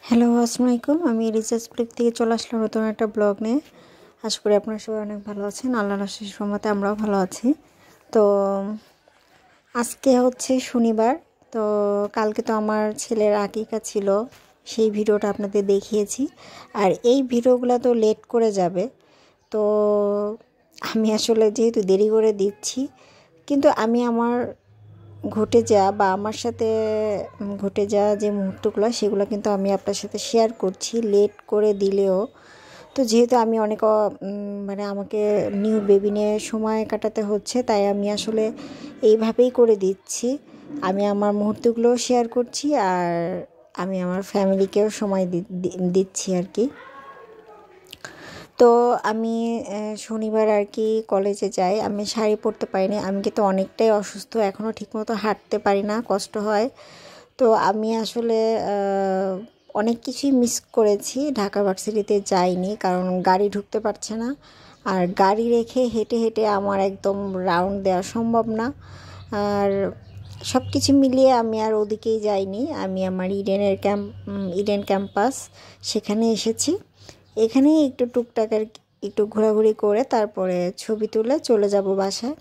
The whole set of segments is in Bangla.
হ্যালো, আসসালামু আলাইকুম। আমি রিসার্চ ব্লগ থেকে চলে আসলাম নতুন একটা ব্লগ নিয়ে। আশা করি আপনারা সবাই অনেক ভালো আছেন। আল্লাহর আশীর্বাদে রহমতে আমরাও ভালো আছি। তো আজকে হচ্ছে শনিবার। তো কালকে তো আমার ছেলের আকিকা ছিল, সেই ভিডিওটা আপনাদের দেখিয়েছি। আর এই ভিডিওগুলো তো লেট করে যাবে, তো আমি আসলে যেহেতু দেরি করে দিচ্ছি, কিন্তু আমি আমার ঘটে যাওয়া বা আমার সাথে ঘটে যাওয়া যে মুহূর্তগুলো সেগুলো কিন্তু আমি আপনার সাথে শেয়ার করছি লেট করে দিলেও। তো যেহেতু আমি অনেক মানে আমাকে নিউ বেবি নিয়ে সময় কাটাতে হচ্ছে, তাই আমি আসলে এইভাবেই করে দিচ্ছি। আমি আমার মুহূর্তগুলোও শেয়ার করছি আর আমি আমার ফ্যামিলিকেও সময় দিচ্ছি আর কি। তো আমি শনিবার আর কি কলেজে যাই। আমি শাড়ি পরতে পারিনি, আমি কিন্তু অনেকটাই অসুস্থ, এখনও ঠিকমতো হাঁটতে পারি না, কষ্ট হয়। তো আমি আসলে অনেক কিছুই মিস করেছি, ঢাকা ভার্সিটিতে যাইনি কারণ গাড়ি ঢুকতে পারছে না। আর গাড়ি রেখে হেঁটে হেঁটে আমার একদম রাউন্ড দেওয়া সম্ভব না। আর সব কিছু মিলিয়ে আমি আর ওদিকেই যাইনি। আমি আমার ইডেন ক্যাম্পাস সেখানে এসেছি। এখানেই একটু টুকটাক আর একটু ঘোরাঘুরি করে তারপরে ছবি তুলে চলে যাব বাসায়।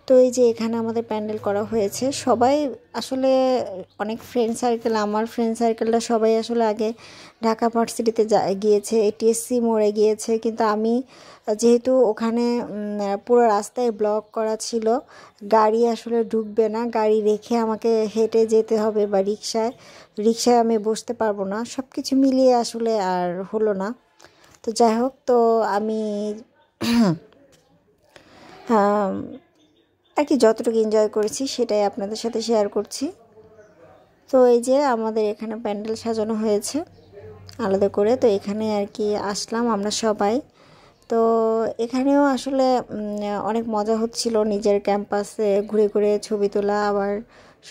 তো এই যে এখানে আমাদের প্যান্ডেল করা হয়েছে, সবাই আসলে অনেক ফ্রেন্ড সার্কেল, আমার ফ্রেন্ড সার্কেলটা সবাই আসলে আগে ঢাকা ভার্সিটিতে গিয়েছে, এটিএসসি মোড়ে গিয়েছে। কিন্তু আমি যেহেতু ওখানে পুরো রাস্তায় ব্লক করা ছিল, গাড়ি আসলে ঢুকবে না, গাড়ি রেখে আমাকে হেঁটে যেতে হবে বা রিক্সায় আমি বসতে পারবো না, সব কিছু মিলিয়ে আসলে আর হলো না। তো যাই হোক, তো আমি আর কি যতটুকু এনজয় করেছি সেটাই আপনাদের সাথে শেয়ার করছি। তো এই যে আমাদের এখানে প্যান্ডেল সাজানো হয়েছে আলাদা করে, তো এখানে আর কি আসলাম আমরা সবাই। তো এখানেও আসলে অনেক মজা হচ্ছিল, নিজের ক্যাম্পাসে ঘুরে ঘুরে ছবি তোলা। আবার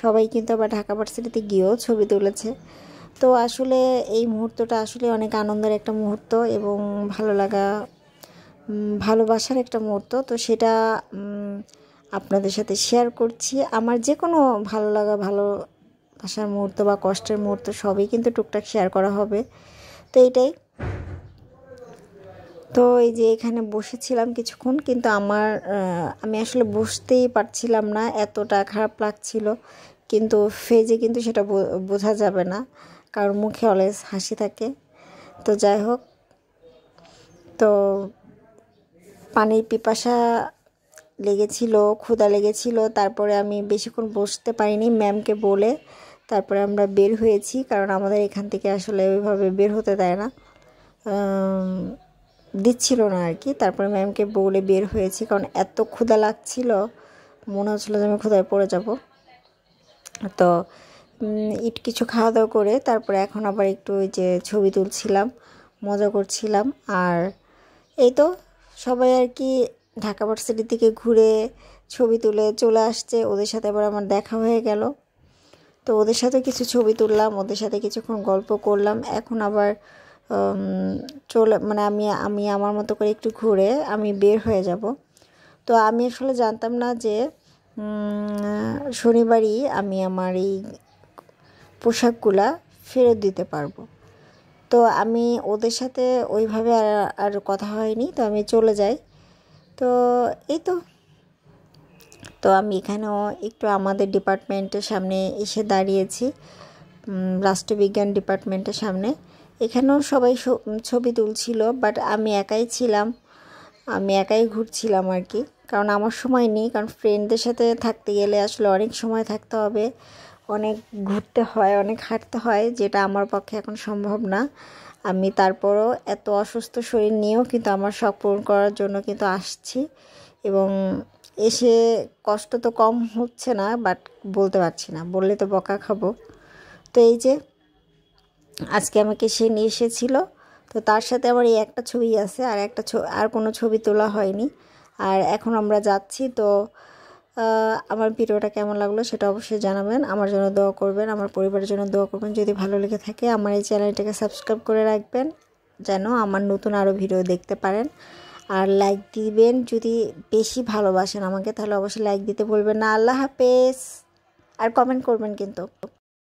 সবাই কিন্তু আবার ঢাকা ভার্সিটিতে গিয়েও ছবি তুলেছে। তো আসলে এই মুহূর্তটা আসলে অনেক আনন্দের একটা মুহূর্ত এবং ভালো লাগা, ভালোবাসার একটা মুহূর্ত। তো সেটা আপনাদের সাথে শেয়ার করছি। আমার যে কোনো ভালো লাগা, ভালোবাসার মুহূর্ত বা কষ্টের মুহূর্ত সবই কিন্তু টুকটাক শেয়ার করা হবে। তো এইটাই। তো এই যে এখানে বসেছিলাম কিছুক্ষণ, কিন্তু আমি আসলে বসতেই পারছিলাম না, এতটা খারাপ লাগছিল। কিন্তু ফেজে কিন্তু সেটা বোঝা যাবে না, কারণ মুখে অলওয়েজ হাসি থাকে। তো যাই হোক, তো পানির পিপাসা লেগেছিল, ক্ষুধা লেগেছিল, তারপরে আমি বেশিক্ষণ বসতে পারিনি, ম্যামকে বলে তারপরে আমরা বের হয়েছি, কারণ আমাদের এখান থেকে আসলে ওইভাবে বের হতে দেয় না, দিচ্ছিল না আর কি। তারপরে ম্যামকে বলে বের হয়েছি, কারণ এত ক্ষুধা লাগছিল, মনে হচ্ছিলো যে আমি ক্ষুধায় পড়ে যাব। তো কিছু খাওয়া দাওয়া করে তারপরে এখন আবার একটু ওই যে ছবি তুলছিলাম, মজা করছিলাম। আর এই তো সবাই আর কি ঢাকা ভার্সিটি থেকে ঘুরে ছবি তুলে চলে আসছে, ওদের সাথে আবার আমার দেখা হয়ে গেল। তো ওদের সাথে কিছু ছবি তুললাম, ওদের সাথে কিছুক্ষণ গল্প করলাম। এখন আবার মানে আমি আমার মতো করে একটু ঘুরে আমি বের হয়ে যাব। তো আমি আসলে জানতাম না যে শনিবারই আমি আমার এই পোশাকগুলা ফেরত দিতে পারবো। তো আমি ওদের সাথে ওইভাবে আর কথা হয়নি, তো আমি চলে যাই। তো এই তো, তো আমি এখানেও একটু আমাদের ডিপার্টমেন্টের সামনে এসে দাঁড়িয়েছি, রাষ্ট্রবিজ্ঞান ডিপার্টমেন্টের সামনে। এখানেও সবাই ছবি তুলছিল, বাট আমি একাই ছিলাম, আমি একাই ঘুরছিলাম আর কি, কারণ আমার সময় নেই। কারণ ফ্রেন্ডদের সাথে থাকতে গেলে আসলে অনেক সময় থাকতে হবে, অনেক ঘুরতে হয়, অনেক হাঁটতে হয়, যেটা আমার পক্ষে এখন সম্ভব না। আমি তারপরও এত অসুস্থ শরীর নিয়েও কিন্তু আমার শখ পূরণ করার জন্য কিন্তু আসছি, এবং এসে কষ্ট তো কম হচ্ছে না, বাট বলতে পারছি না, বললে তো বকা খাবো। তো এই যে আজকে আমাকে সে নিয়ে এসেছিল, তো তার সাথে আমার এই একটা ছবি আছে, আর আর কোনো ছবি তোলা হয়নি। আর এখন আমরা যাচ্ছি। তো আমার ভিডিওটা কেমন লাগলো সেটা অবশ্যই জানাবেন, আমার জন্য দোয়া করবেন, আমার পরিবারের জন্য দোয়া করবেন। যদি ভালো লেগে থাকে আমার এই চ্যানেলটাকে সাবস্ক্রাইব করে রাখবেন, যেন আমার নতুন আরও ভিডিও দেখতে পারেন। আর লাইক দিবেন, যদি বেশি ভালোবাসেন আমাকে তাহলে অবশ্যই লাইক দিতে বলবেন না। আল্লাহ হাফেজ। আর কমেন্ট করবেন কিন্তু।